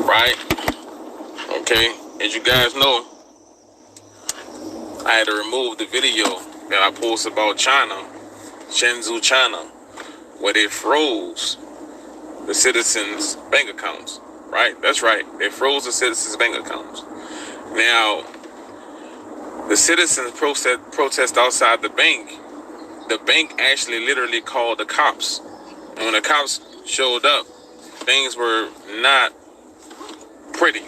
right? Okay, as you guys know, I had to remove the video that I posted about China, Shenzhou, China, where they froze the citizens' bank accounts, right? That's right, they froze the citizens' bank accounts. Now, the citizens protest outside the bank actually literally called the cops. And when the cops showed up, things were not pretty,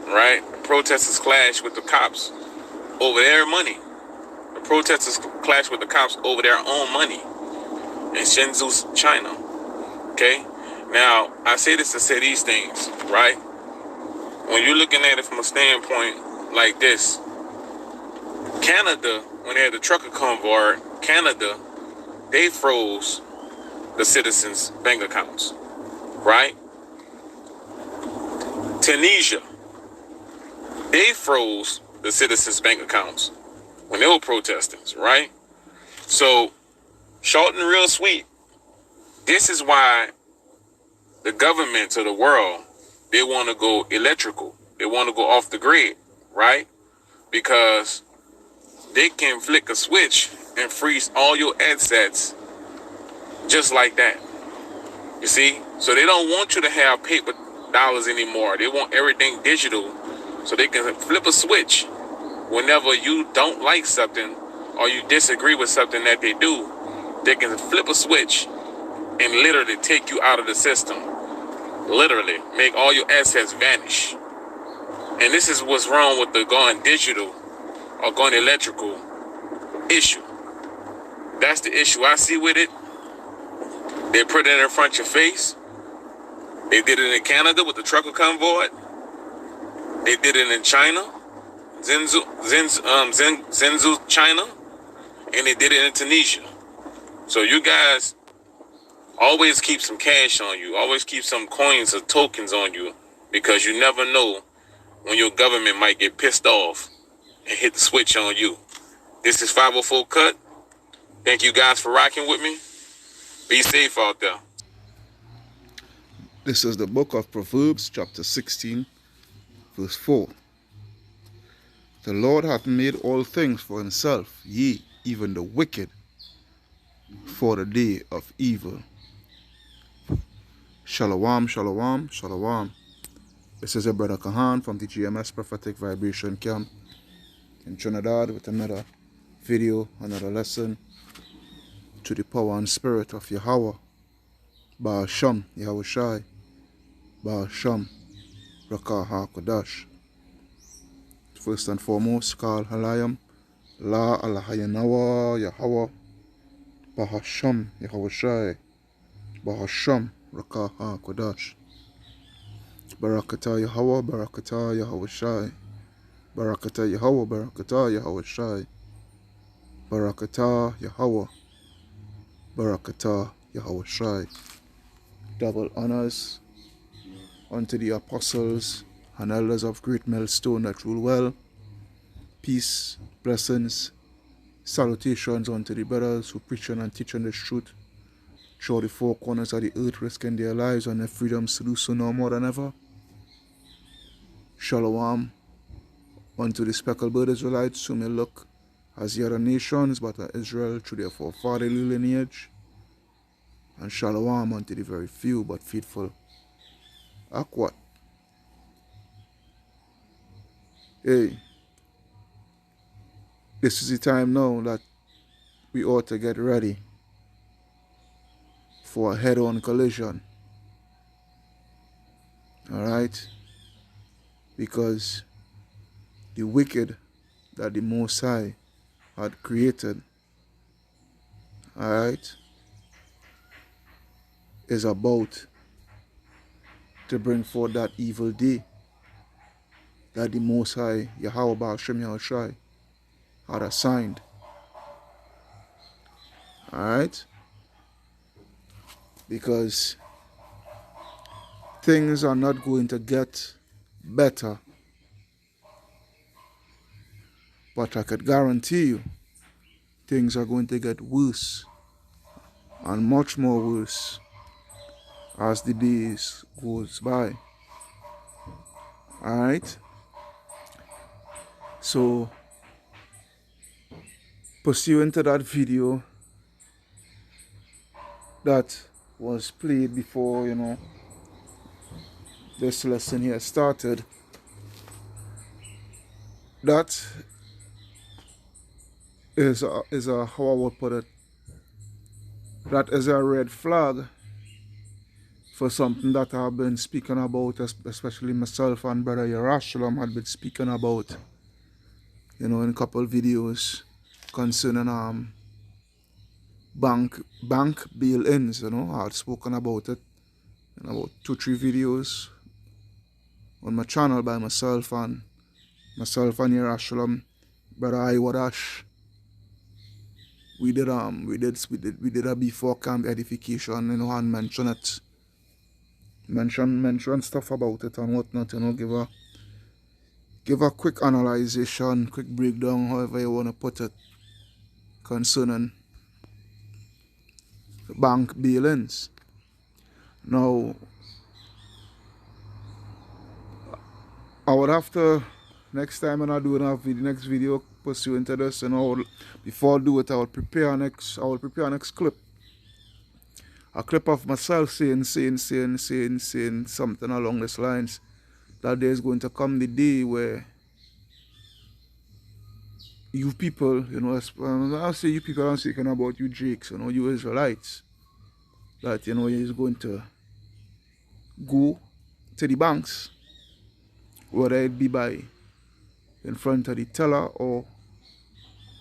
right? The protesters clashed with the cops over their money. The protesters clashed with the cops over their own money in Shenzhou, China. Okay? Now, I say this to say these things, right? When you're looking at it from a standpoint like this, Canada, when they had the trucker convoy, Canada, they froze the citizens' bank accounts, right? Tunisia, they froze the citizens' bank accounts when they were protesting, right? So, short and real sweet, this is why the governments of the world, they want to go electrical. They want to go off the grid, right? Because they can flick a switch and freeze all your assets just like that. You see? So they don't want you to have paper dollars anymore. They want everything digital so they can flip a switch whenever you don't like something or you disagree with something that they do. They can flip a switch and literally take you out of the system. Literally make all your assets vanish. And this is what's wrong with the going digital or going electrical issue. That's the issue I see with it. They put it in front of your face. They did it in Canada with the trucker convoy. They did it in China, Shenzhou, China, and they did it in Tunisia. So you guys always keep some cash on you. Always keep some coins or tokens on you, because you never know when your government might get pissed off and hit the switch on you. This is 504 Cut. Thank you guys for rocking with me. Be safe out there. This is the book of Proverbs, chapter 16, verse 4. The Lord hath made all things for himself, yea, even the wicked, for the day of evil. Shalom, shalom, shalom. This is your brother Kahan from the GMS Prophetic Vibration Camp in Trinidad with another video, another lesson to the power and spirit of Yahweh, Ba'asham, Yahweh Shai, Ba'asham, Rakah HaKodash. First and foremost, Kal Halayam, La Alahayanawa, Yahweh, Ba'asham, Yahweh Shai, Ba'asham, Rakah HaKodash. Barakatah Yahweh, Barakatah Yahweh Shai, Barakatah Yahweh, Barakatah Yahweh Shai, Barakatah Yahweh, Barakatah Yahweh Shai. Double honors unto the apostles and elders of Great Millstone that rule well. Peace, blessings, salutations unto the brothers who preaching and teaching the truth throughout the four corners of the earth, risking their lives and their freedoms to do so now more than ever. Shalom unto the speckled bird Israelites who may look as the other nations, but are Israel through their forefatherly lineage. And shalom unto the very few but faithful Akwat. Hey, this is the time now that we ought to get ready for a head-on collision. Alright? Because the wicked that the Most High had created, alright, is about to bring forth that evil day that the Most High, Yahweh Ba'asham Yahweh Shai, had assigned. Alright? Because things are not going to get better, but I could guarantee you things are going to get worse and much more worse as the days goes by. Alright? So, pursuant to that video that was played before, this lesson here started, that is a how I would put it, that is a red flag for something that I've been speaking about, especially myself and Brother Yerushalayim had been speaking about, in a couple videos concerning bank bail-ins. I had spoken about it in about 2-3 videos on my channel by myself and Yerushalayim, Brother Iwadash. We did a before camp edification, and mention it. Mention stuff about it and whatnot, give a quick analyzation, quick breakdown, however you want to put it, concerning bank bail-ins. Now, I would have to, next time when I do next video pursuant to this, before I do it, I will prepare next clip. A clip of myself saying something along these lines, that there is going to come the day where you people, I say you people, I'm speaking about you Jakes, you Israelites, that, is going to go to the banks, whether it be in front of the teller or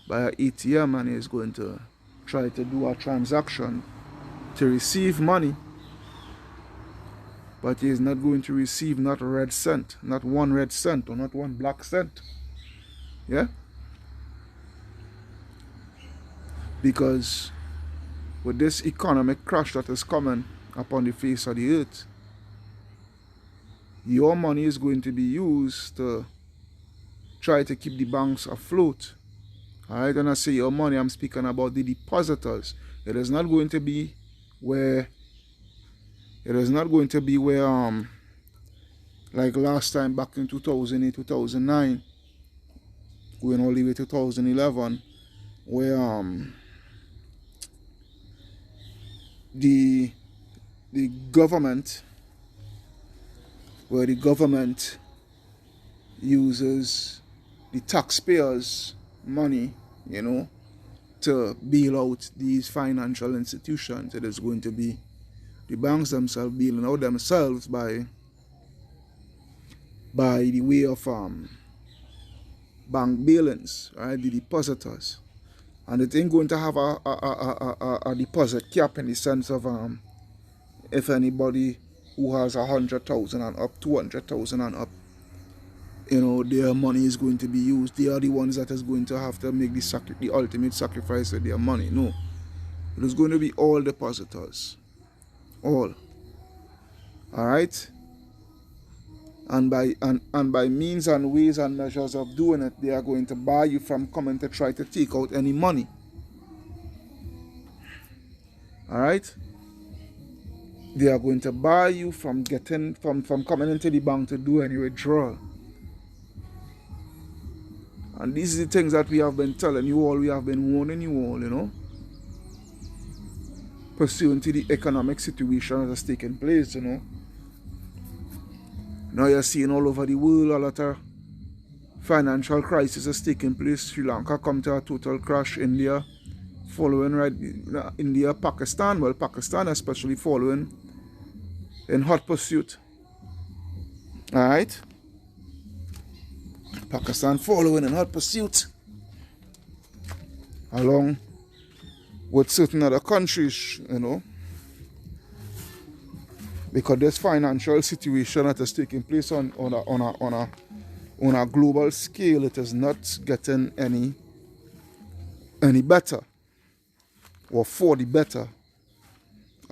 by an ATM, and is going to try to do a transaction to receive money, but he is not going to receive not a red cent, not one red cent, or not one black cent. Yeah? Because with this economic crash that is coming upon the face of the earth, your money is going to be used to try to keep the banks afloat. Alright, and I say your money, I'm speaking about the depositors. It is not going to be where like last time back in 2008, 2009, going all the way to 2011, where the government uses the taxpayers' money, to bail out these financial institutions. It is going to be the banks themselves bailing out themselves by the way of bank bail-ins, right? The depositors, and it ain't going to have a deposit cap in the sense of if anybody who has 100,000 and up, 200,000 and up, their money is going to be used. They are the ones that is going to have to make the ultimate sacrifice with their money. No, it is going to be all depositors, all right. And by means and ways and measures of doing it, they are going to bar you from coming to try to take out any money. All right. They are going to bar you from coming into the bank to do any withdrawal. And these are the things that we have been telling you all, we have been warning you all, pursuant to the economic situation that is taking place, Now you're seeing all over the world a lot of financial crisis is taking place. Sri Lanka come to a total crash. India following, right? India, Pakistan, well, Pakistan especially following in hot pursuit. Alright? Pakistan following in hot pursuit, along with certain other countries, because this financial situation that is taking place on a global scale, it is not getting any better, or for the better.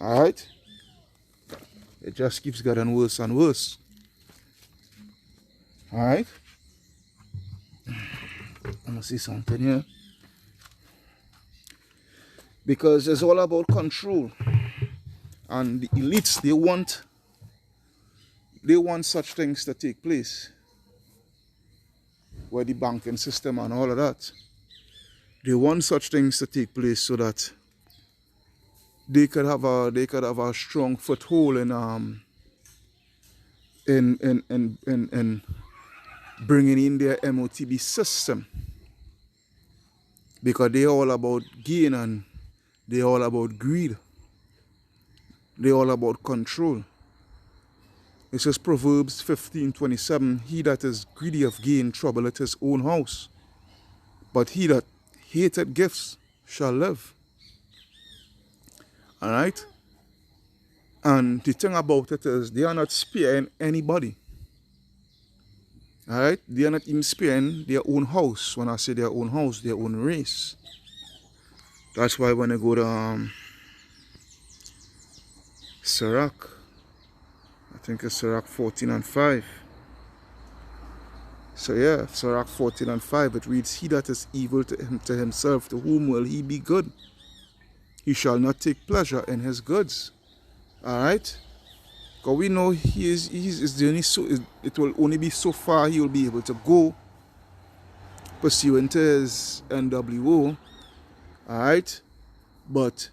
All right, it just keeps getting worse and worse. All right. I'm gonna see something here, because it's all about control, and the elites, they want such things to take place. where the banking system and all of that. They want such things to take place so that they could have a strong foothold in bringing in their MOTB system, because they're all about gain and they're all about greed. They're all about control. It says Proverbs 15:27, he that is greedy of gain troubleth his own house, but he that hateth gifts shall live. Alright? And the thing about it is they are not sparing anybody. Alright? They are not even sparing their own house. When I say their own house, their own race. That's why when I go to Sirach, I think it's Sirach 14:5. So yeah, Sirach 14:5, it reads, he that is evil to himself, to whom will he be good? He shall not take pleasure in his goods. Alright? Because we know it will only be so far he will be able to go pursuant to his NWO. Alright? But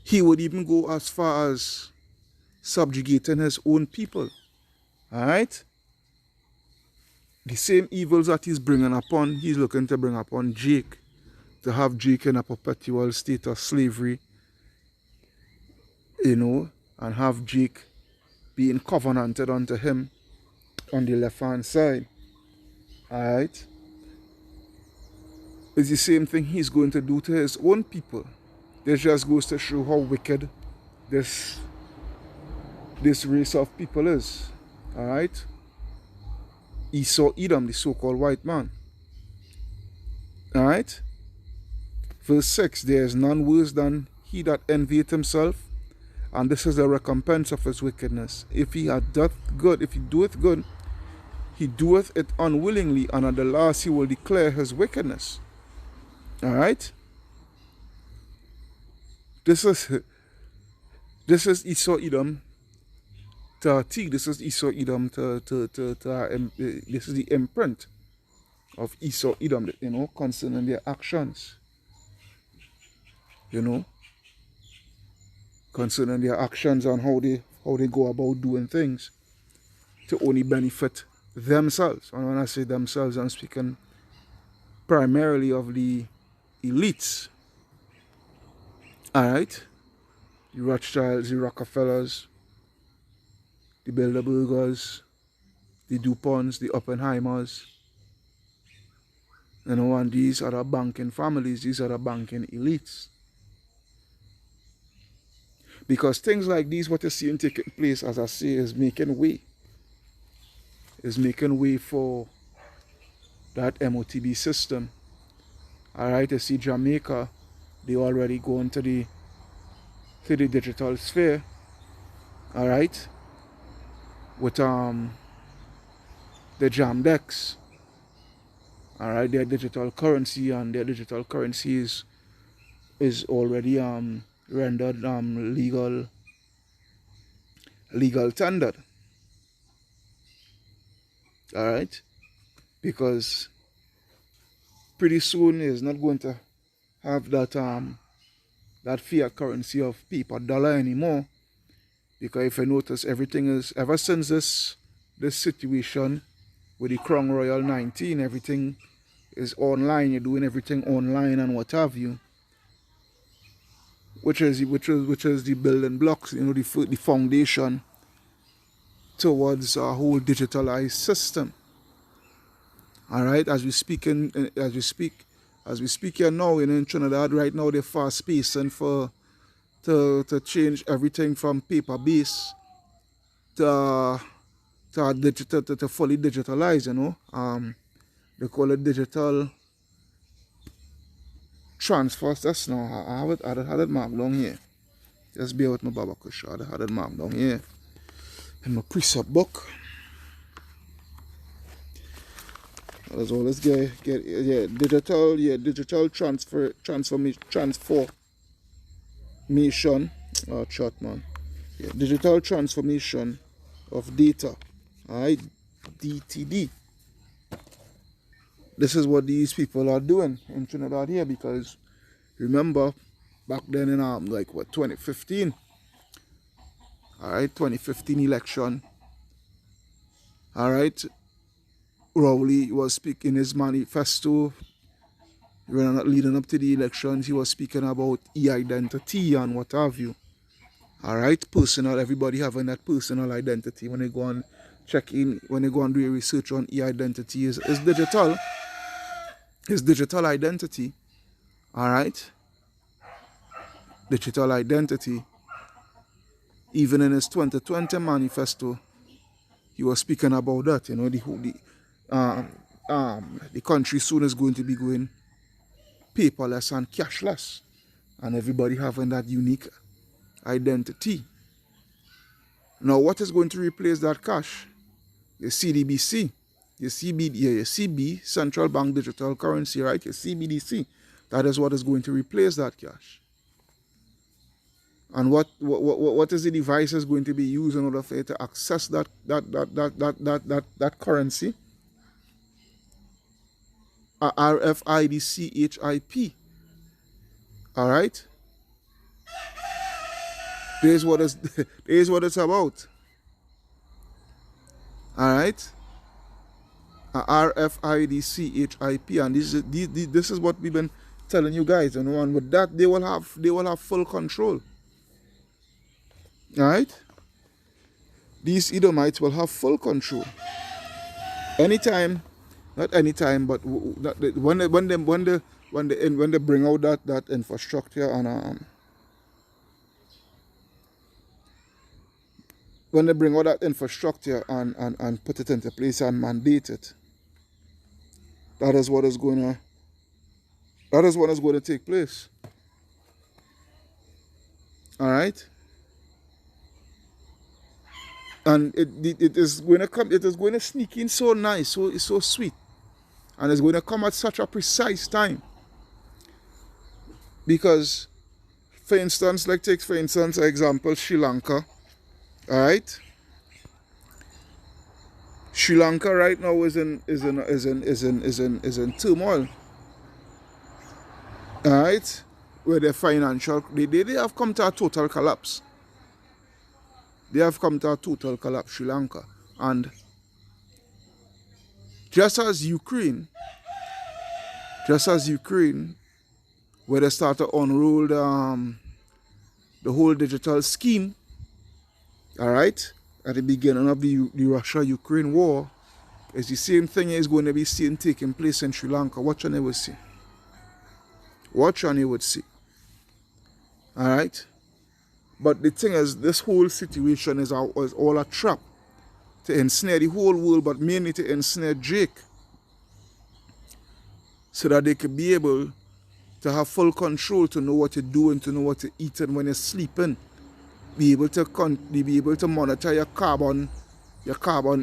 he would even go as far as subjugating his own people. Alright? The same evils that he's bringing upon, he's looking to bring upon Jake. To have Jake in a perpetual state of slavery, you know, and have Jake being covenanted unto him on the left hand side. Alright? It's the same thing he's going to do to his own people. This just goes to show how wicked this race of people is. Alright? Esau Edom, the so-called white man. Alright? Verse 6, there is none worse than he that envieth himself, and this is the recompense of his wickedness. If he doeth good, he doeth it unwillingly, and at the last he will declare his wickedness. Alright? This is Esau Edom to a T. This is Esau Edom this is the imprint of Esau Edom, you know, concerning their actions. You know, concerning their actions and how they go about doing things to only benefit themselves. And when I say themselves, I'm speaking primarily of the elites. Alright? The Rothschilds, the Rockefellers, the Bilderbergers, the DuPonts, the Oppenheimers. You know, and these are the banking families, these are the banking elites. Because things like these, what you're seeing taking place, as I say, is making way. Is making way for that MOTB system. Alright, you see Jamaica, they already go into the digital sphere. Alright? With the Jamdex. Alright, their digital currency, and their digital currency is already rendered legal tendered. Alright? Because pretty soon is not going to have that fiat currency of paper dollar anymore. Because if you notice, everything is, ever since this situation with the Crown Royal 19, everything is online. You're doing everything online and what have you. Which is the building blocks, you know, the foundation towards a whole digitalized system. All right, as we speak here now, you know, in Trinidad right now, they're fast pacing to change everything from paper based to fully digitalized. You know, they call it digital transfer. That's now I had it marked down here. Just bear with my Baba Kush. I had it marked down here in my precept book. That's all. Let's get digital transformation. Digital transformation of data. Alright, DTD. This is what these people are doing in Trinidad here, because remember back then in like what, 2015, all right, 2015 election, all right, Rowley was speaking his manifesto leading up to the elections. He was speaking about e-identity and what have you. All right, personal, everybody having that personal identity. When they go and check in, when they go and do a research on e-identity, is digital. His digital identity, all right, digital identity. Even in his 2020 manifesto, he was speaking about that. You know, the country soon is going to be going paperless and cashless, and everybody having that unique identity. Now, what is going to replace that cash? Your CDBC, your CB, Central Bank Digital Currency, right? Your CBDC. That is what is going to replace that cash. And what is the device going to be used in order for you to access that currency? A RFID CHIP. All right. Here's what it's about. All right. A RFID CHIP, and this is what we've been telling you guys. You know, and with that, they will have full control. All right. These Edomites will have full control. Anytime, not anytime, but when they bring out that infrastructure and when they bring out that infrastructure and put it into place and mandate it, that is what is going to take place. All right. And it is going to come. It is going to sneak in so nice, so sweet, and it's going to come at such a precise time. Because, for instance, take for instance example Sri Lanka. All right. Sri Lanka right now is in turmoil. All right, where their financial they have come to a total collapse. They have come to a total collapse, Sri Lanka. And just as Ukraine, where they start to unroll the whole digital scheme, all right, at the beginning of the Russia-Ukraine war, is the same thing is going to be seen taking place in Sri Lanka. Watch and you will see. Watch and you would see. All right. But the thing is, this whole situation is all a trap to ensnare the whole world, but mainly to ensnare Jake, so that they could be able to have full control, to know what you're doing, to know what to eat, and when you're sleeping, be able to monitor your carbon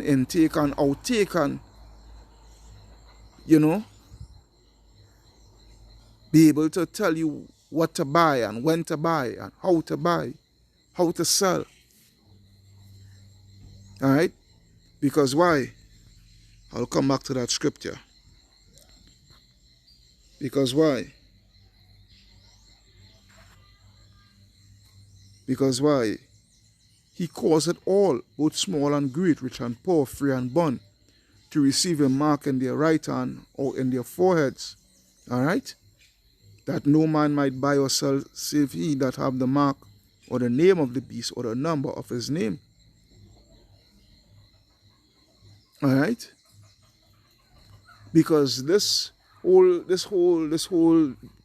intake and outtake, and you know, be able to tell you what to buy and when to buy and how to buy, how to sell. All right? Because why? I'll come back to that scripture. Because why? Because why? He caused all, both small and great, rich and poor, free and bond, to receive a mark in their right hand or in their foreheads. All right? That no man might buy or sell save he that have the mark or the name of the beast or the number of his name. All right? Because this whole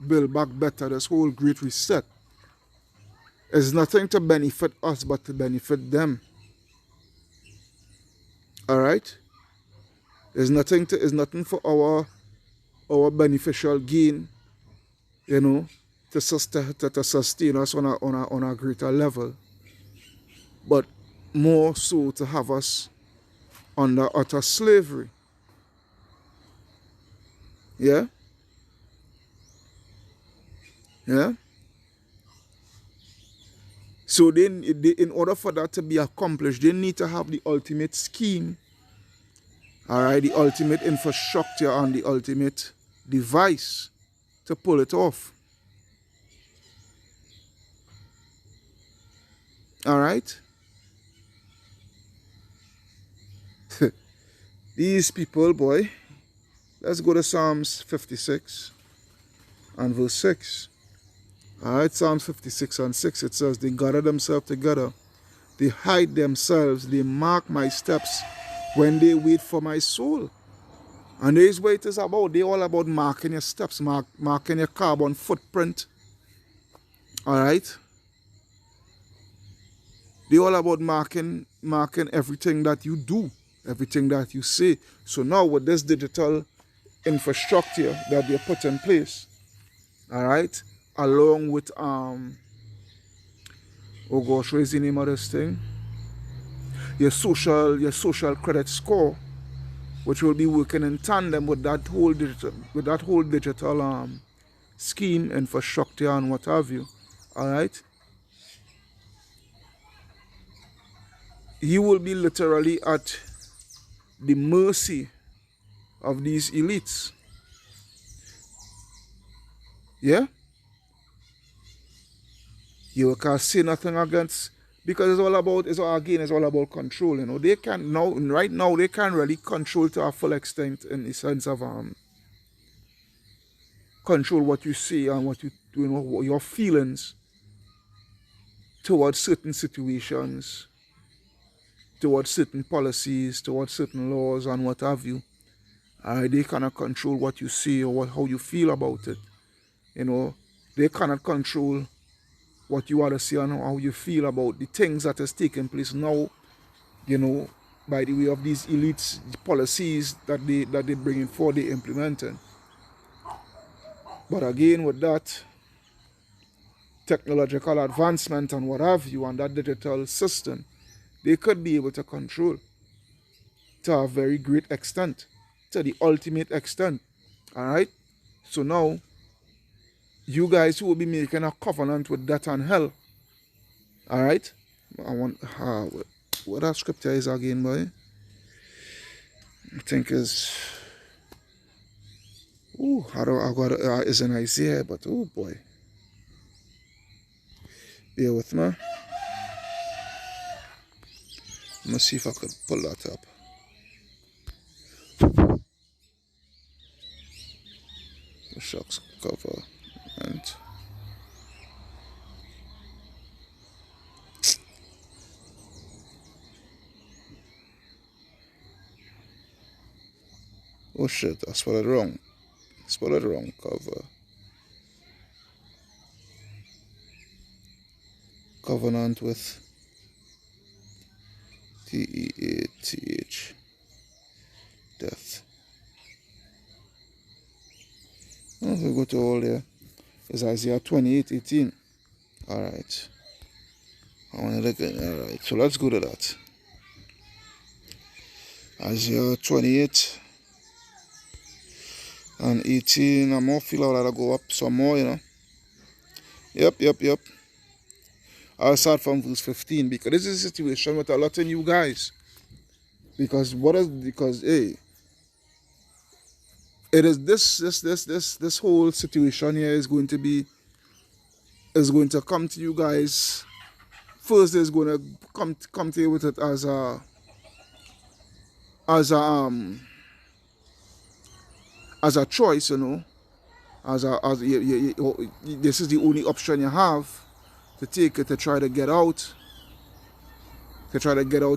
build back better, this whole great reset, is nothing to benefit us but to benefit them. All right? It's nothing for our beneficial gain, you know, to sustain us on a greater level, but more so to have us under utter slavery. Yeah? Yeah? So in order for that to be accomplished, they need to have the ultimate scheme Alright, the ultimate infrastructure and the ultimate device to pull it off. Alright? These people, boy, let's go to Psalms 56 and verse 6. Alright, Psalms 56 and 6, it says, they gather themselves together, they hide themselves, they mark my steps when they wait for my soul. And this is what it is about. They're all about marking your steps, marking your carbon footprint. Alright? They're all about marking everything that you do, everything that you say. So now with this digital infrastructure that they put in place, alright, along with oh gosh, what is the name of this thing? Your social credit score, which will be working in tandem with that whole digital scheme, infrastructure and what have you. Alright? You will be literally at the mercy of these elites. Yeah? You can't say nothing against, because it's all about control. You know, they can't now, right now, they can't really control to a full extent in the sense of control what you say and what you know, your feelings towards certain situations, towards certain policies, towards certain laws and what have you. They cannot control what you say or how you feel about it. You know, they cannot control what you want to say and how you feel about the things that is taking place now, you know, by the way of these elites, the policies that they bring in for, they implementing. But again, with that technological advancement and what have you, and that digital system, they could be able to control to a very great extent, to the ultimate extent. Alright? So now, you guys who will be making a covenant with death and hell. Alright? I want what that scripture is again, boy. I think is is in Isaiah, but oh boy. Bear with me. Let me see if I could pull that up. The shucks cover and oh shit, I spelled it wrong. Cover. Covenant with Death. Death. Oh, we go to all there. It's Isaiah 28:18. Alright. I want to look at it. Alright, so let's go to that. Isaiah 28 and 18. I'm more feel like I'll go up some more, you know. Yep. I'll start from verse 15 because this is a situation with a lot of you guys. Because hey, it is this whole situation here is going to come to you guys. First, is going to come to you with it as a choice, you know, this is the only option you have to take it, to try to get out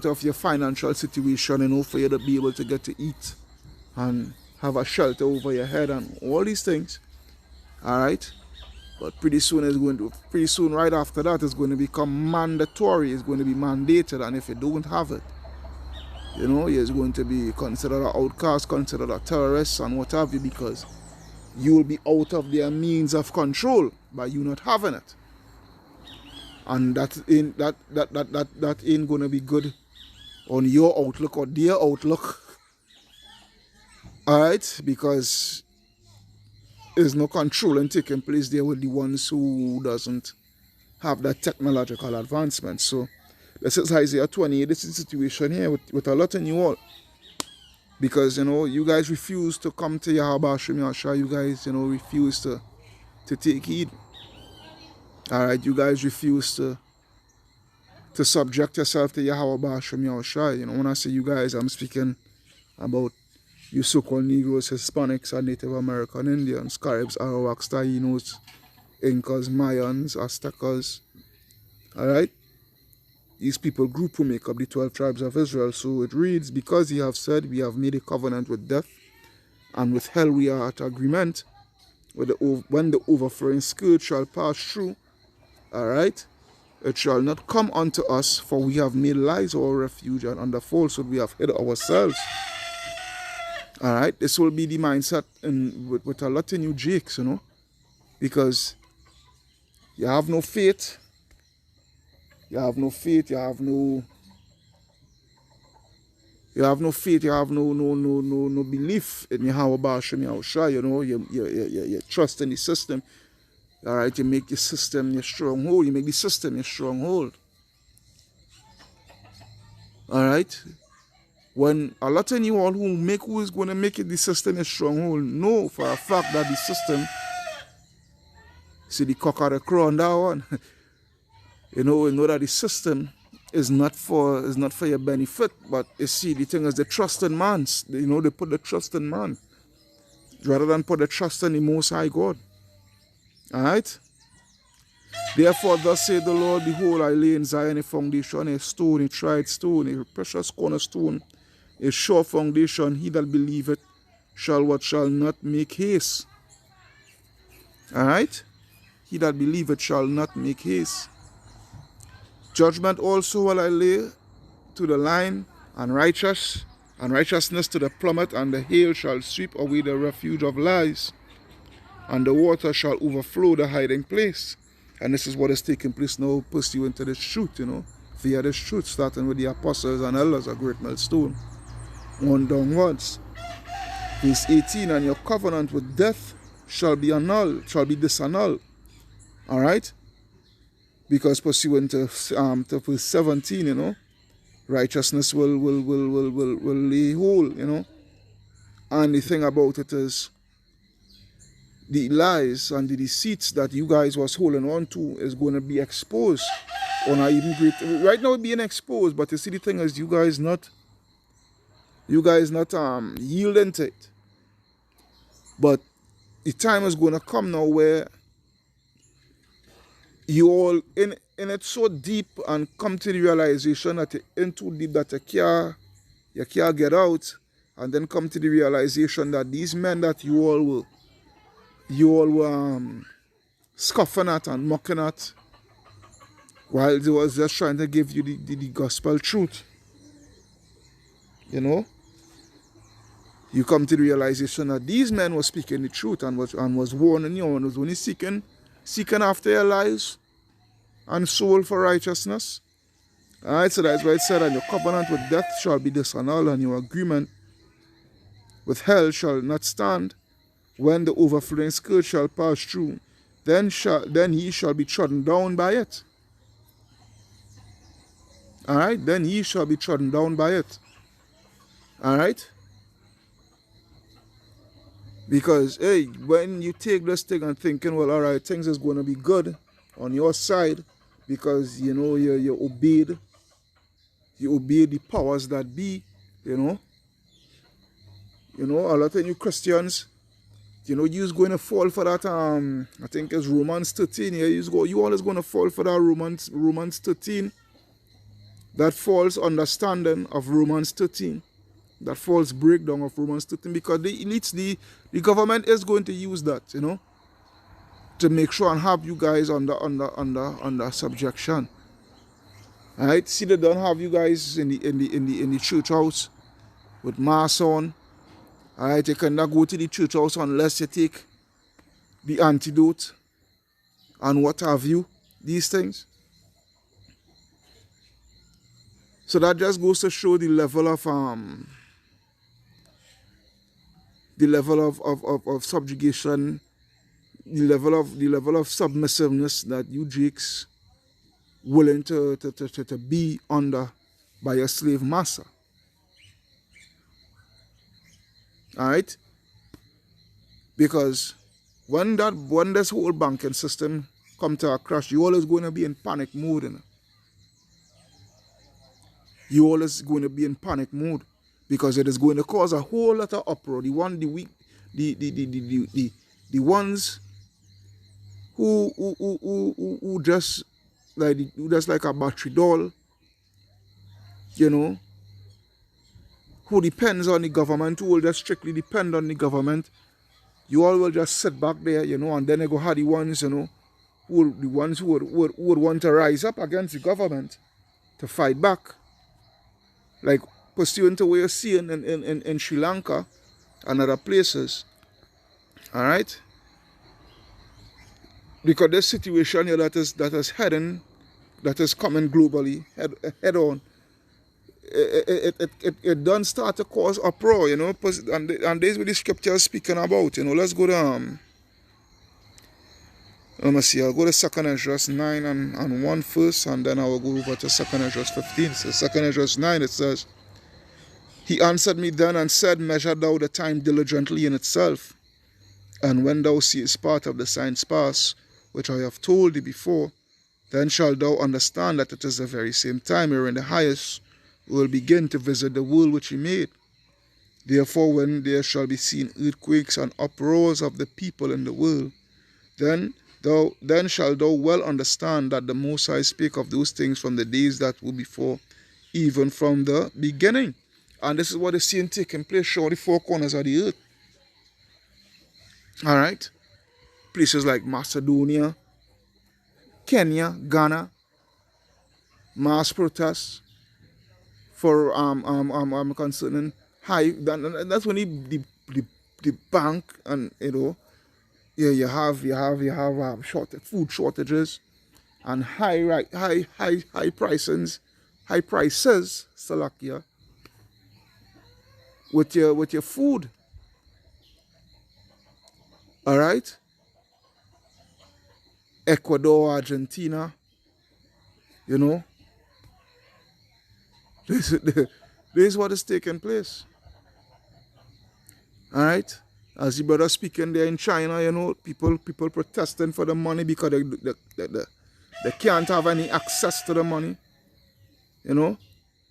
of your financial situation, you know, for you to be able to get to eat and have a shelter over your head and all these things. Alright? But pretty soon right after that, it's going to become mandatory, it's going to be mandated, and if you don't have it, you know, you're going to be considered an outcast, considered a terrorist and what have you, because you will be out of their means of control by you not having it. And that ain't going to be good on your outlook or their outlook. Alright? Because there's no controlling taking place there with the ones who doesn't have that technological advancement. So this is Isaiah 28. This is the situation here with a lot of you all. Because, you guys refuse to come to Yahweh Hashem Yahushua. You guys, refuse to take heed. Alright, you guys refuse to subject yourself to Yahweh Hashem Yahushua. When I say you guys, I'm speaking about you so-called Negroes, Hispanics, and Native American Indians, Caribs, Arawaks, Taínos, Incas, Mayans, Aztecas. Alright? These people group who make up the 12 tribes of Israel. So it reads, because ye have said, we have made a covenant with death, and with hell we are at agreement, when the overflowing scourge shall pass through, alright, it shall not come unto us, for we have made lies our refuge, and under falsehood we have hid ourselves. Alright, this will be the mindset with a lot of new jakes, because you have no faith. You have no faith, you have no faith, you have no belief in Yahweh Hashem Yahushua, you trust in the system. Alright, you make the system your stronghold, you make the system your stronghold. Alright? When a lot of you all who is going to make it the system your stronghold, know for a fact that the system, see the cock of the crow on that one. You know that the system is not for your benefit, but you see, the thing is, they trust in man. They put the trust in man rather than put the trust in the Most High God. Alright? Therefore, thus saith the Lord, behold, I lay in Zion a foundation, a stone, a tried stone, a precious cornerstone, a sure foundation. He that believeth shall not make haste. Alright? He that believeth shall not make haste. Judgment also will I lay to the line, and righteousness to the plummet, and the hail shall sweep away the refuge of lies, and the water shall overflow the hiding place. And this is what is taking place now, pursuant to this truth, via this truth, starting with the apostles and elders, a great millstone, on downwards. Verse 18, and your covenant with death shall be disannulled. Alright? Because pursuant to verse 17, righteousness will lay hold, And the thing about it is, the lies and the deceits that you guys was holding on to is going to be exposed on a even greater. Right now it's being exposed, but you see, the thing is, you guys not yielding to it. But the time is going to come now where you all in it so deep and come to the realization that you're in too deep that you can't get out, and then come to the realization that these men that you all were scoffing at and mocking at while they was just trying to give you the gospel truth, you come to the realization that these men were speaking the truth and was warning you, and was only seeking after your lives and soul for righteousness. Alright, so that's why it said, and your covenant with death shall be disannulled, and your agreement with hell shall not stand. When the overflowing scourge shall pass through, then ye shall be trodden down by it. Alright, then ye shall be trodden down by it. Alright? Because, hey, when you take this thing and thinking, well, alright, things is going to be good on your side, because, you obeyed the powers that be, a lot of you Christians, you're going to fall for that, I think it's Romans 13, you always going to fall for that Romans 13, that false understanding of Romans 13. That false breakdown of Romans 13, because the government is going to use that, to make sure and have you guys under subjection. Alright, see, they don't have you guys in the church house with mask on. Alright, you cannot go to the church house unless you take the antidote and what have you, these things. So that just goes to show the level of subjugation, the level of submissiveness that you jakes willing to be under by your slave master. All right, because when this whole banking system come to a crash, you always going to be in panic mode. You know? You always going to be in panic mode because it is going to cause a whole lot of uproar. The ones who just like a battery doll, you know, who depends on the government, who will just strictly depend on the government. You all will just sit back there, you know, and then they go have the ones, you know, who would want to rise up against the government to fight back. Like pursuant to what you're seeing in Sri Lanka and other places. Alright? Because this situation here that is coming globally head on, it done start to cause uproar, you know, and there's what the scripture is speaking about, you know. Let's go to let me see, I'll go to 2nd Esdras 9 and 1 first, and then I will go over to 2nd Esdras 15. So 2nd Esdras 9, it says, He answered me then and said, Measure thou the time diligently in itself, and when thou seest part of the signs pass, which I have told thee before, then shalt thou understand that it is the very same time wherein the highest will begin to visit the world which he made. Therefore, when there shall be seen earthquakes and uproars of the people in the world, then shalt thou well understand that the Most High spake of those things from the days that were before, even from the beginning. And this is what is seen taking place, showing the four corners of the earth. Alright? Places like Macedonia, Kenya, Ghana, mass protests for concerning high. That's when the bank, and you know, yeah, you have food shortages and high prices, Salakia, with your food. All right. Ecuador, Argentina, you know, this is what is taking place. All right. As the brother speaking there in China, you know, people protesting for the money because they can't have any access to the money. You know,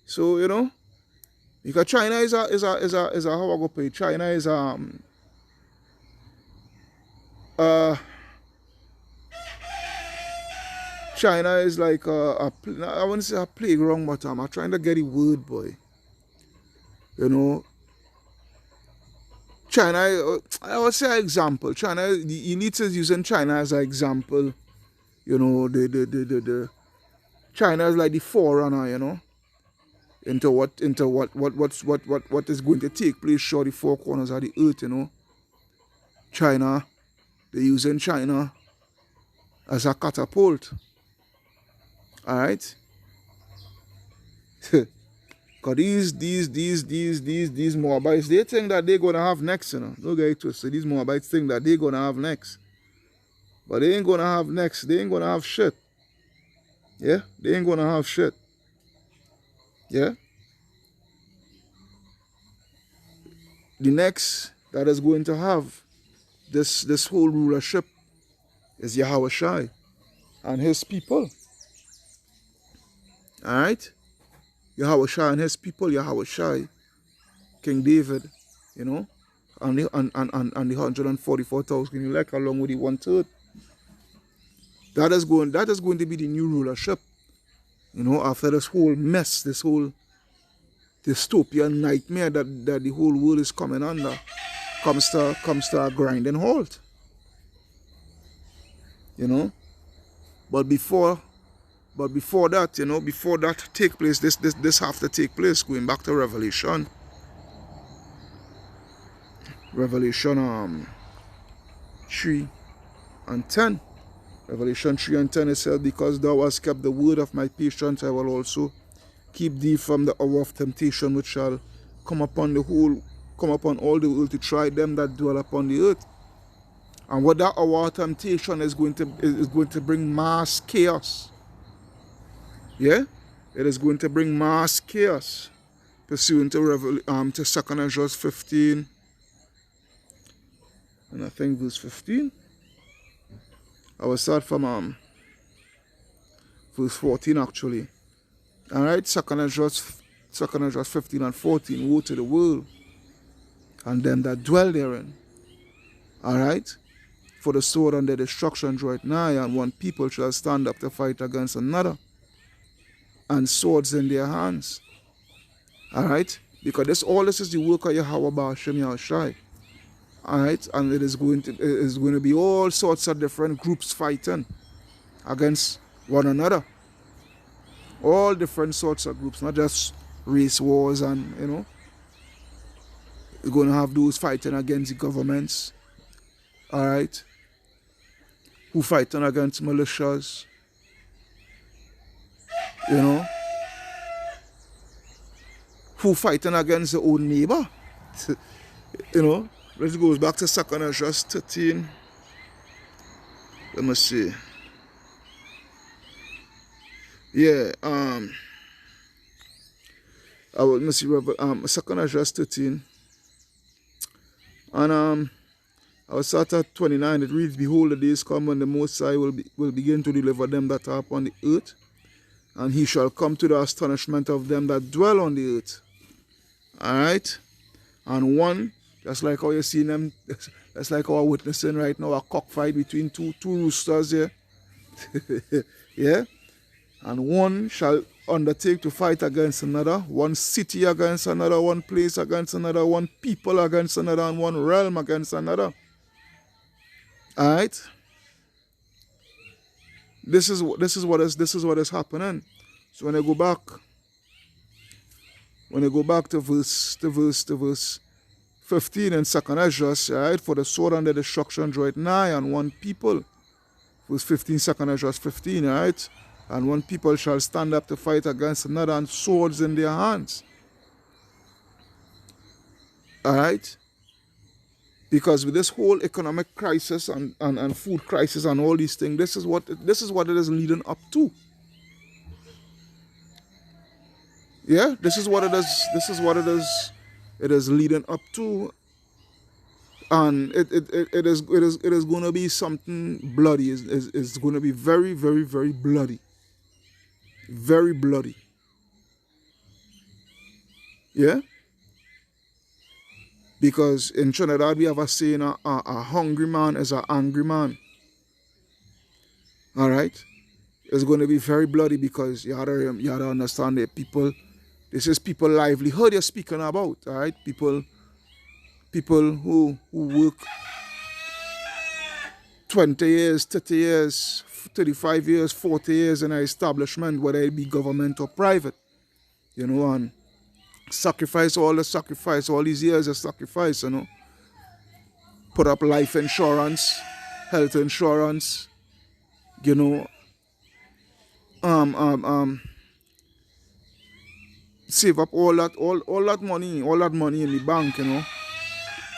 so you know, because China is a how I go pay. China is China is like I wouldn't say a playground, but I'm trying to get the word, boy. You know, China, I would say an example. China, the elite is using China as an example. You know, the China is like the forerunner, you know, into what is going to take place short the four corners of the earth, you know. China, they're using China as a catapult. Alright? Because these Moabites, they think that they're gonna have next, you know. Don't get it twisted. These Moabites think that they're gonna have next. But they ain't gonna have next. They ain't gonna have shit. Yeah? They ain't gonna have shit. Yeah? The next that is going to have this whole rulership is Yahweh Shai and his people. Alright? Yahweh Shai and his people, Yahweh Shai, King David, you know, and the 144,000 elect along with the 1/3. That is going to be the new rulership. You know, after this whole mess, this whole dystopian nightmare that the whole world is coming under comes to a grinding halt. You know? But before that, you know, before that take place, this have to take place, going back to Revelation 3 and 10. Revelation 3 and 10, it says, Because thou hast kept the word of my patience, I will also keep thee from the hour of temptation, which shall come upon all the earth to try them that dwell upon the earth. And what that hour of temptation is going to bring mass chaos. Yeah? It is going to bring mass chaos. Pursuant to 2nd Esdras 15 and I think verse 15. I will start from verse 14 actually. Alright, second Ezra 15 and 14. Woe to the world and them that dwell therein. Alright? For the sword and the destruction draweth nigh, and one people shall stand up to fight against another, and swords in their hands. Alright? Because all this is the work of Yahweh Ba'ashem Yahushai. Alright? And it is going to be all sorts of different groups fighting against one another. All different sorts of groups, not just race wars and, you know. You're going to have those fighting against the governments. Alright? Who fighting against militias. You know? Who fighting against their own neighbor. You know? Let's go back to 2 Ezra 13. Let me see. Yeah, let me see, 2 Ezra 13. And I will start at 29. It reads, Behold, the days come when the Most High will begin to deliver them that are upon the earth, and he shall come to the astonishment of them that dwell on the earth. Alright? And one, just like how you're seeing them, that's like how we're witnessing right now, a cockfight between two roosters here. Yeah? And one shall undertake to fight against another, one city against another, one place against another, one people against another, and one realm against another. Alright? This is what is happening. So when I go back to verse 15 in 2 Ezra, right? For the sword and the destruction draweth nigh, and one people. Verse 15, 2 Ezra 15, right? And one people shall stand up to fight against another, and swords in their hands. Alright? Because with this whole economic crisis and food crisis and all these things, this is what it is leading up to. Yeah, this is what it is leading up to. And it is going to be something bloody. It's going to be very, very, very bloody. Very bloody. Yeah? Because in Trinidad we have a saying, a hungry man is an angry man. Alright? It's going to be very bloody because you have to understand that people, this is people livelihood you're speaking about. Alright? People who work 20 years, 30 years, 35 years, 40 years in an establishment, whether it be government or private, you know, and sacrifice all these years of sacrifice, you know, put up life insurance, health insurance, you know, save up all that money in the bank, you know,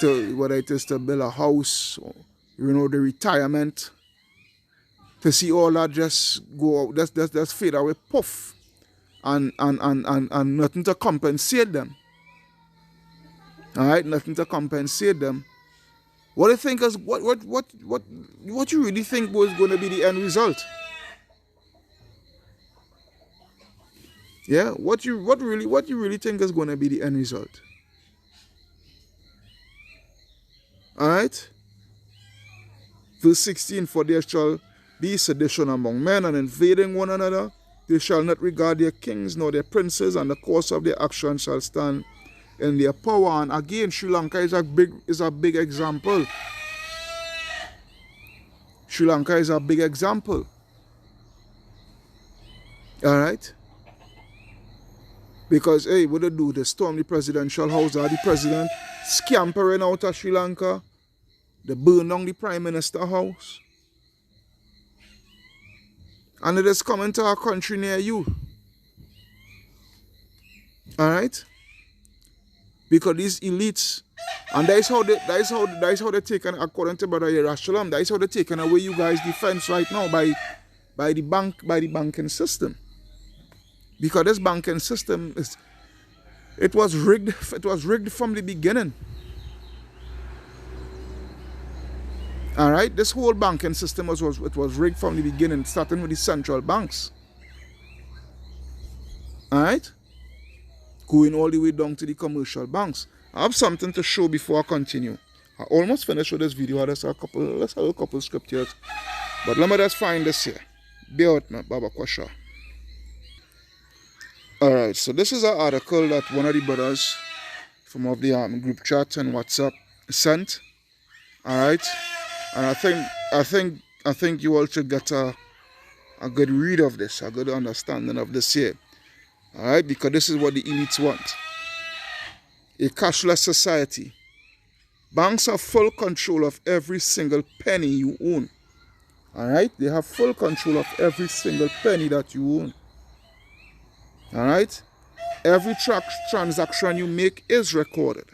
to whether it is to build a house, or, you know, the retirement, to see all that just go out, that's fade away, puff, and nothing to compensate them. Alright, nothing to compensate them. What do you think is what you really think was going to be the end result? Yeah, what you really think is going to be the end result? Alright? Verse 16, for there shall be sedition among men, and invading one another. They shall not regard their kings nor their princes, and the course of their action shall stand in their power. And again, Sri Lanka is a big example. Sri Lanka is a big example. Alright? Because, hey, what they do? They storm the presidential house, or the president scampering out of Sri Lanka. They burn down the prime minister house. And it is coming to a country near you. Alright? Because these elites, and that is how they taken, according to Brother Yerushalayim, that is how they taken away you guys' defense right now by the banking system. Because this banking system it was rigged from the beginning. All right, this whole banking system was rigged from the beginning, starting with the central banks. All right, going all the way down to the commercial banks. I have something to show before I continue. I almost finished with this video. Let's have a couple scriptures, but let me just find this here. Bear with me, Baba Kwasha. All right, so this is an article that one of the brothers from of the group chat and WhatsApp sent. All right, and I think you all should get a good read of this, a good understanding of this here. All right, because this is what the elites want: a cashless society. Banks have full control of every single penny you own. All right, they have full control of every single penny that you own. All right, every transaction you make is recorded.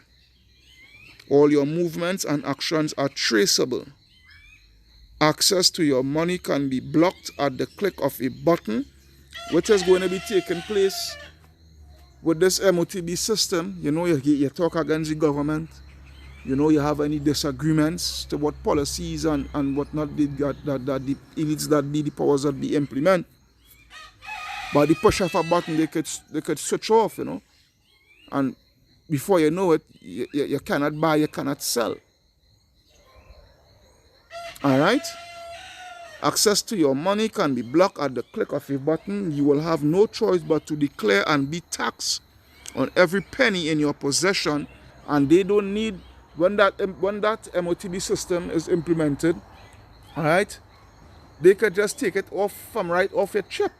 All your movements and actions are traceable. Access to your money can be blocked at the click of a button, which is going to be taking place with this MOTB system. You know, you talk against the government. You know, you have any disagreements to what policies and whatnot that the elites that be the powers that be implement. By the push of a button, they could switch off, you know. And before you know it, you cannot buy, you cannot sell. All right? Access to your money can be blocked at the click of a button. You will have no choice but to declare and be taxed on every penny in your possession. And they don't need, when that MOTB system is implemented, all right, they could just take it off from right off your chip.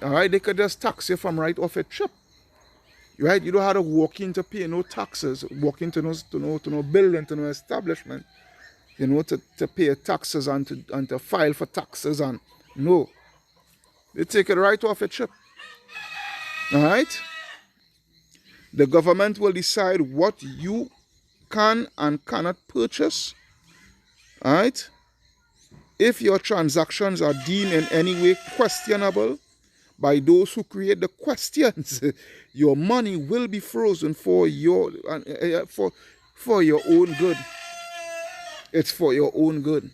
All right, they could just tax you from right off your chip. Right, you don't have to walk in to pay no taxes, walk into no building, to no establishment, you know, to pay taxes and to file for taxes, and no, they take it right off your chip. All right, the government will decide what you can and cannot purchase. All right, if your transactions are deemed in any way questionable by those who create the questions, your money will be frozen for your own good. It's for your own good.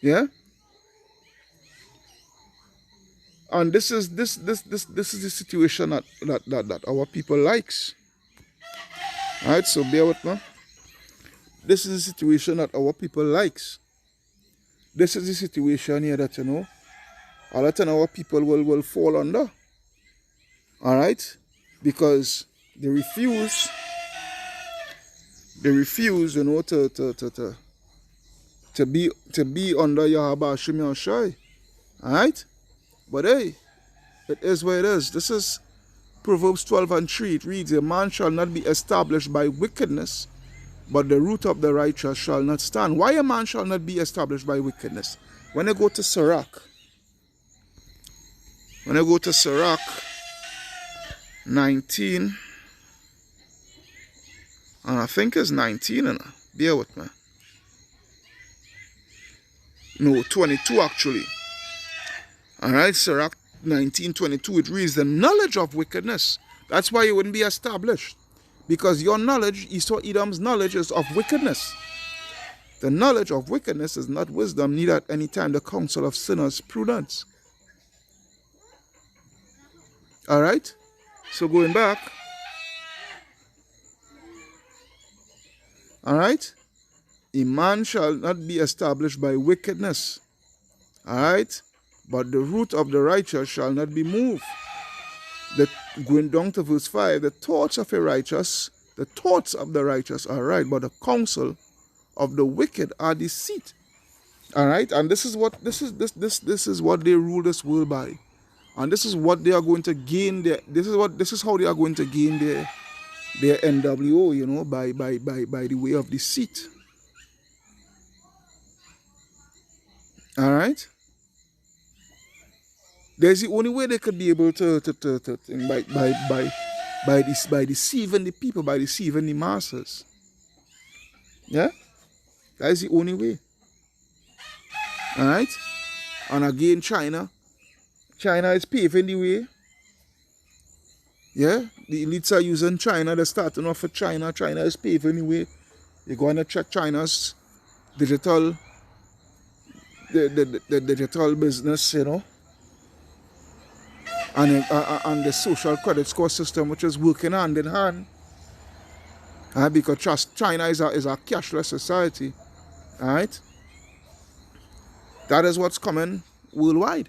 Yeah. And this is the situation that our people likes. All right, so bear with me. This is the situation that our people likes. This is the situation here that, you know, a lot of our people will fall under. All right? Because they refuse, you know, to be under Yahweh Hashem Yahushai. All right? But hey, it is what it is. This is Proverbs 12:3. It reads, a man shall not be established by wickedness, but the root of the righteous shall not stand. Why a man shall not be established by wickedness? When I go to Sirach 19, and I think it's 19, and bear with me. No, 22 actually. All right, Sirach 19:22, it reads, the knowledge of wickedness. That's why you wouldn't be established. Because your knowledge, Esau Edom's knowledge, is of wickedness. The knowledge of wickedness is not wisdom, neither at any time the counsel of sinners prudence. All right? So going back. All right? A man shall not be established by wickedness. All right? But the root of the righteous shall not be moved. Going down to verse 5, the thoughts of the righteous are right, but the counsel of the wicked are deceit. All right, and this is what this is what they rule this world by, and this is what they are going to gain. This is how they are going to gain their NWO, you know, by the way of deceit. All right. There's the only way they could be able to by deceiving the people, by deceiving the masses. Yeah? That is the only way. Alright? And again, China is paving the way. Yeah? the elites are using China. They're starting off with China. China is paving the way. You're going to check China's digital, the digital business, you know, and the social credit score system, which is working hand in hand. Because China is a cashless society. All right? That is what's coming worldwide.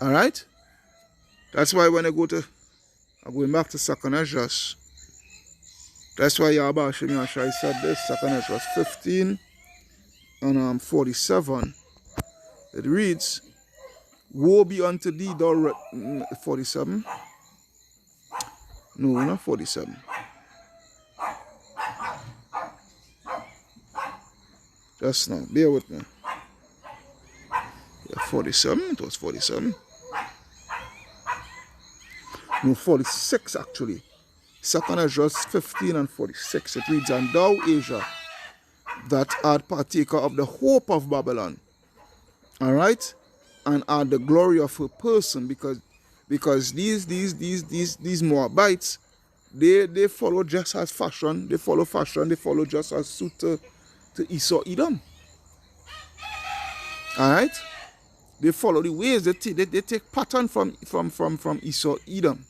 All right? That's why when I'm going back to Second Esdras, that's why Yahweh Hashem Yahshai said this, Second Esdras 15 and 47. It reads, woe be unto thee, thou 47. No, not 47. Just now, bear with me. Yeah, 47, it was 47. No, 46 actually. Second Esdras 15 and 46. It reads, and thou, Asia, that art partaker of the hope of Babylon, all right, and art the glory of her person, because these Moabites, they follow just as fashion, they follow just as suit to Esau Edom. All right, they follow the ways they take pattern from Esau Edom.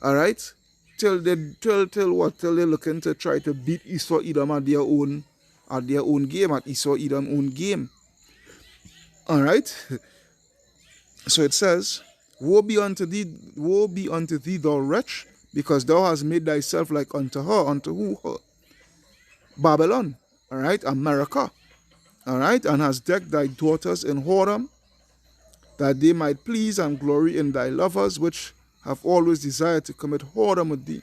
All right, till they're looking to try to beat Esau Edom at their own game, at Esau Edom own game. All right. So it says, woe be unto thee, thou wretch, because thou hast made thyself like unto her. Unto who? Her. Babylon. All right, America. All right, and hast decked thy daughters in whoredom, that they might please and glory in thy lovers, which have always desired to commit whoredom with thee.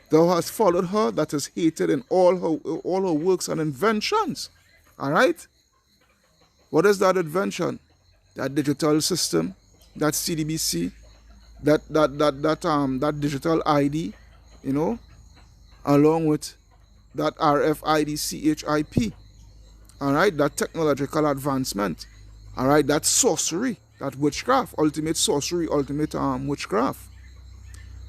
Thou hast followed her that is hated in all her works and inventions. All right. What is that invention? That digital system, that CDBC, that digital ID, you know, along with that RFID CHIP. All right, that technological advancement. All right, that sorcery, that witchcraft, ultimate sorcery, ultimate witchcraft.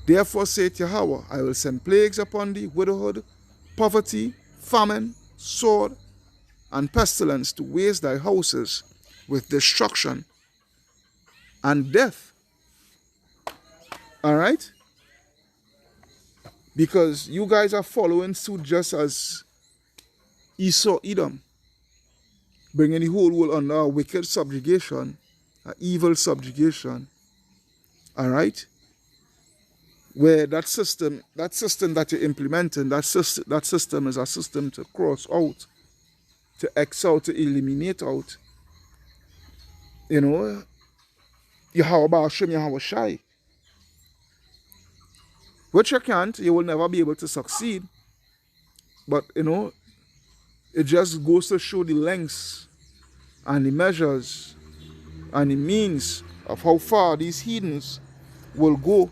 Therefore saith Yahweh, I will send plagues upon thee, widowhood, poverty, famine, sword, and pestilence to waste thy houses with destruction and death. All right? Because you guys are following suit just as Esau Edom, bringing the whole world under a wicked subjugation, an evil subjugation. All right? Where that system that you're implementing, that system is a system to cross out, to X out, to eliminate out. You know, Yahweh Hashem Yahweh Shai. Which you can't, you will never be able to succeed. But, you know, it just goes to show the lengths and the measures and the means of how far these heathens will go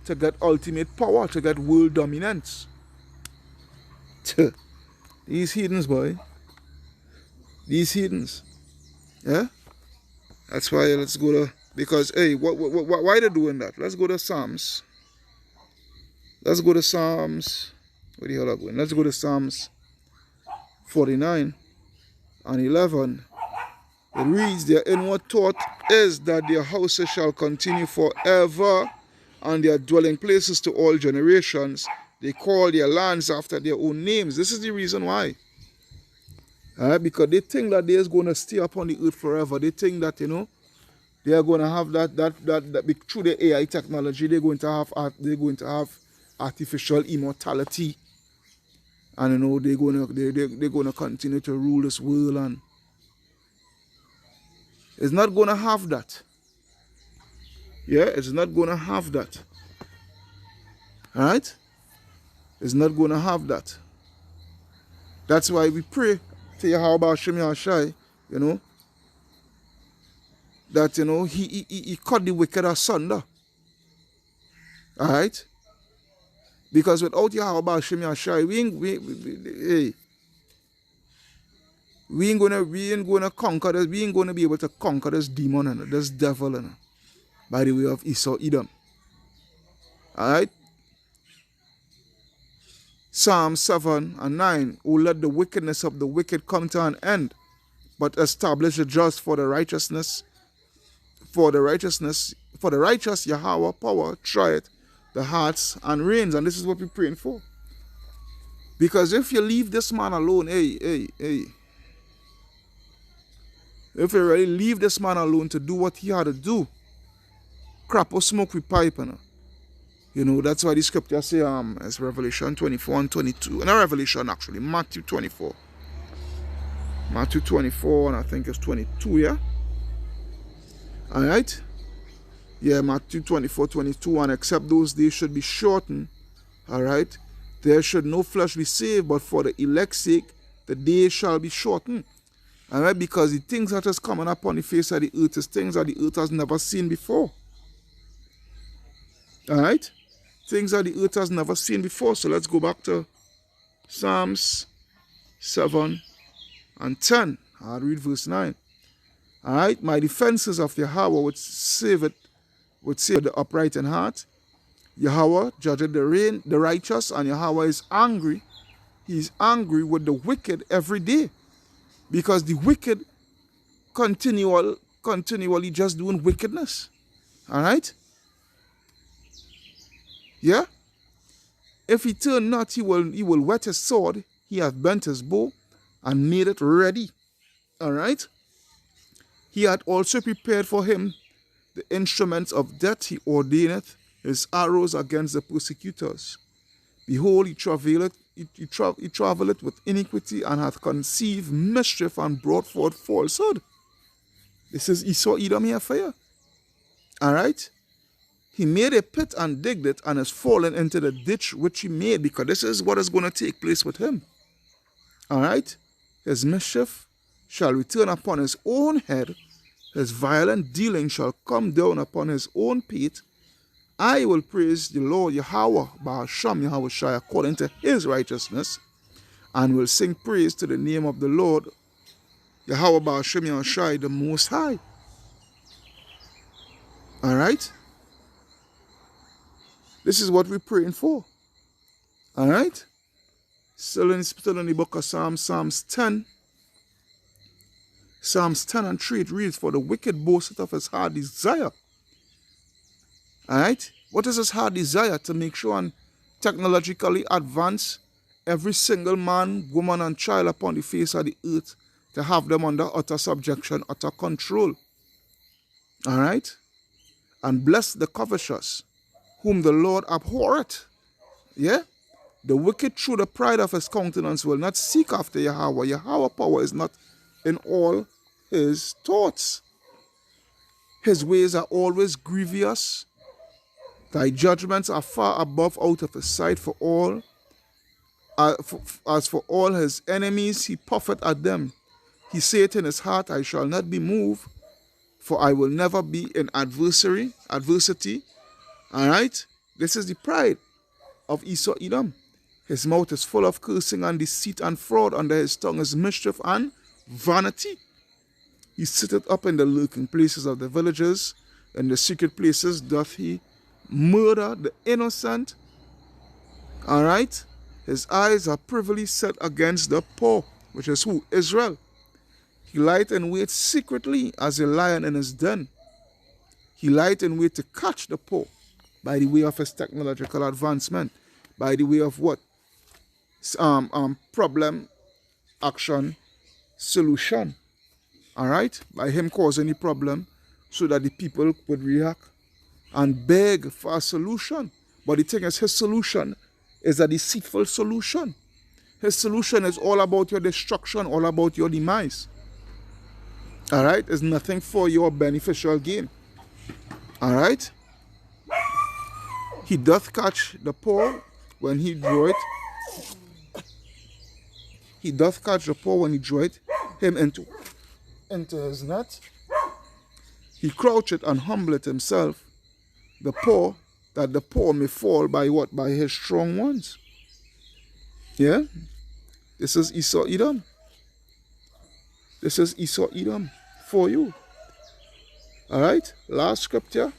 to get ultimate power, to get world dominance. These heathens, boy. These heathens. Yeah? That's why let's go to, because, hey, why are they doing that? Let's go to Psalms. Let's go to Psalms. Where the hell are we going? Let's go to Psalms 49 and 11. It reads, their inward thought is that their houses shall continue forever, and their dwelling places to all generations. They call their lands after their own names. This is the reason why. Because they think that they're going to stay upon the earth forever. They think that, you know, they are going to have that through the AI technology, they're going to have artificial immortality. And, you know, they're going to continue to rule this world, and it's not going to have that. Yeah, it's not going to have that. All right? It's not going to have that. That's why we pray to Yahweh Hashem Yahshai, you know, that, you know, he cut the wicked asunder. All right? Because without Yahweh Hashem Yahshai, we ain't gonna conquer this. We ain't gonna be able to conquer this demon and this devil. by the way of Esau Edom. Alright? Psalm 7 and 9. O let the wickedness of the wicked come to an end, but establish the just for the righteousness. For the righteous Yahweh power trieth the hearts and reins. And this is what we're praying for. Because if you leave this man alone, if you really leave this man alone to do what he had to do, crap or smoke with pipe, you know, that's why the scripture say, it's Revelation 24 and 22. Not Revelation, actually, Matthew 24. Matthew 24, and I think it's 22, yeah? Alright? Yeah, Matthew 24, 22, and except those days should be shortened, alright? There should no flesh be saved, but for the elect's sake, the days shall be shortened. Alright? Because the things that is coming up on the face of the earth is things that the earth has never seen before. Alright? Things that the earth has never seen before. So let's go back to Psalms 7 and 10. I'll read verse 9. Alright? My defenses of Yahweh would save the upright in heart. Yahweh judgeth the righteous, and Yahweh is angry. He is angry with the wicked every day. Because the wicked continually just doing wickedness. Alright? Yeah? If he turn not, he will whet his sword. He hath bent his bow and made it ready. Alright? He hath also prepared for him the instruments of death. He ordaineth his arrows against the persecutors. Behold, he travelleth with iniquity, and hath conceived mischief, and brought forth falsehood. This is Esau Edom here for you. Alright? He made a pit and digged it, and has fallen into the ditch which he made, because this is what is going to take place with him. Alright? His mischief shall return upon his own head. His violent dealing shall come down upon his own pate. I will praise the Lord Yahweh, Bahasham Yahweh Shai, according to his righteousness, and will sing praise to the name of the Lord Yahweh, Bahasham Yahweh Shai, the Most High. Alright? This is what we're praying for. Alright? Still in the book of Psalms 10. Psalms 10 and 3, it reads, for the wicked boasteth of his hard desire. Alright? What is his hard desire? To make sure and technologically advance every single man, woman, and child upon the face of the earth, to have them under utter subjection, utter control. Alright? And bless the covetous, whom the Lord abhorreth. Yeah? The wicked through the pride of his countenance will not seek after Yahweh. Yahweh power is not in all his thoughts. His ways are always grievous. Thy judgments are far above out of his sight. For all, as for all his enemies, he puffeth at them. He saith in his heart, I shall not be moved, for I will never be in adversity. Alright? This is the pride of Esau Edom. His mouth is full of cursing and deceit and fraud. Under his tongue is mischief and vanity. He sitteth up in the lurking places of the villages. In the secret places doth he murder the innocent. Alright? His eyes are privily set against the poor, which is who? Israel. He lieth in wait secretly as a lion in his den. He lieth in wait to catch the poor by the way of his technological advancement. By the way of what? Problem, action, solution. Alright? By him causing the problem so that the people would react and beg for a solution. But the thing is, his solution is a deceitful solution. His solution is all about your destruction, all about your demise. Alright? It's nothing for your beneficial gain. Alright? He doth catch the poor when he draweth. He doth catch the poor when he draweth him into his net. He croucheth and humbleth himself, the poor, that the poor may fall by what? By his strong ones. Yeah? This is Esau Edom. This is Esau Edom for you. Alright, last scripture,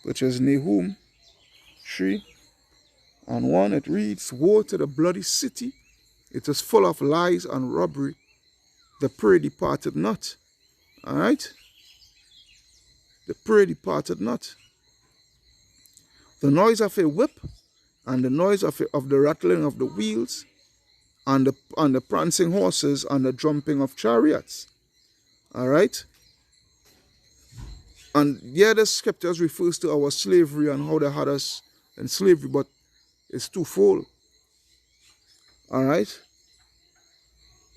which is Nahum 3:1. It reads, "Woe to the bloody city, it is full of lies and robbery, the prey departed not." Alright? The prey departed not. The noise of a whip and the noise of the rattling of the wheels and the prancing horses and the jumping of chariots. Alright? And yeah, the scriptures refers to our slavery and how they had us in slavery, but it's twofold. Alright?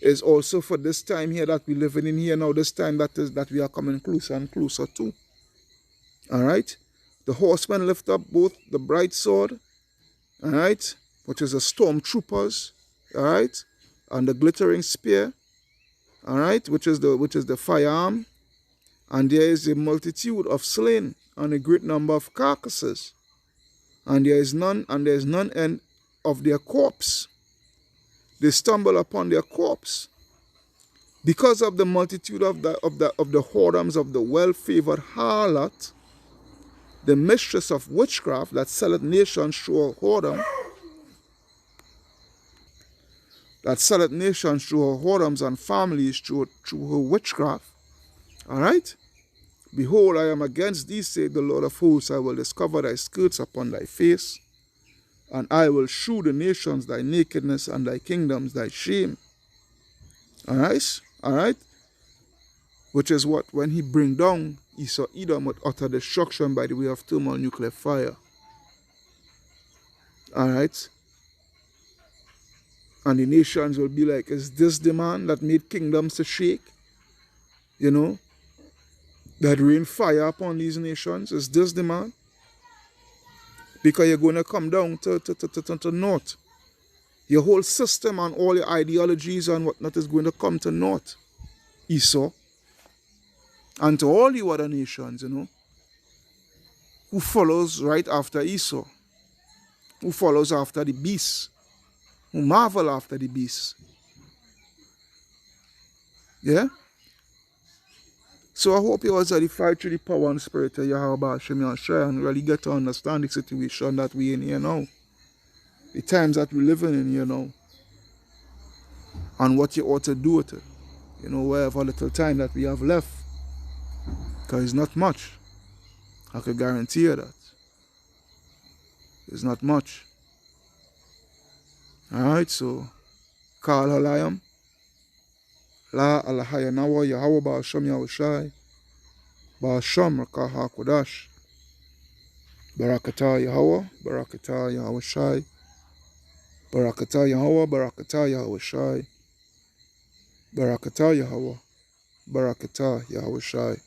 It's also for this time here that we're living in here now, this time that we are coming closer and closer to. Alright? The horsemen lift up both the bright sword, alright, which is the stormtroopers, alright, and the glittering spear, alright, which is the firearm, and there is a multitude of slain and a great number of carcasses, and there is none end of their corpse. They stumble upon their corpse because of the multitude of the whoredoms of the well-favored harlot, the mistress of witchcraft that selleth nations through her whoredom, and families through her witchcraft. Alright? Behold, I am against thee, saith the Lord of hosts. I will discover thy skirts upon thy face, and I will shew the nations thy nakedness, and thy kingdoms thy shame. Alright? Alright? Which is what? When he bring down Esau, Edom with utter destruction by the way of thermonuclear fire. Alright? And the nations will be like, is this the man that made kingdoms to shake? You know? That rained fire upon these nations? Is this the man? Because you're going to come down to naught. Your whole system and all your ideologies and whatnot is going to come to naught, Esau. And to all you other nations, you know, who follows right after Esau, who follows after the beast, who marvel after the beast. Yeah? So I hope you was edified through the power and spirit of Yahweh Hashem Yahshua and really get to understand the situation that we're in here now. The times that we're living in here now. And what you ought to do with it. You know, whatever little time that we have left. Because it's not much. I can guarantee you that. It's not much. Alright, so Kal Halayam. La Alahaya Nawa Yahweh Ba'asham Yahushai Ba'asham Rakah HaKodash Barakatah Yahweh Barakatah Yahushai Barakatah Yahweh Barakatah Yahushai Barakatah Yahweh Barakatah Yahushai.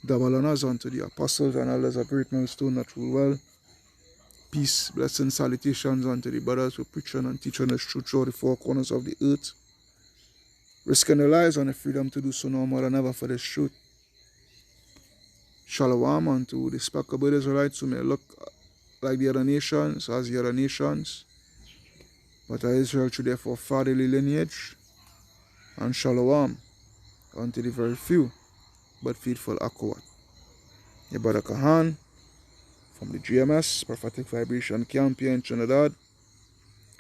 Double honors unto the apostles and elders of Great Millstone that rule well. Peace, blessings, salutations unto the brothers who preach and teach us truth through the four corners of the earth. Risking their lives and the freedom to do so no more than ever for this truth. Shalom unto the despicable Israelites who may look like the other nations, as the other nations, but are Israel through their forefatherly lineage. And shalom unto the very few but faithful Akawat. Your brother Kahan from the GMS Prophetic Vibration Camp here in Trinidad,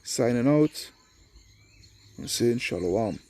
signing out and saying shalom.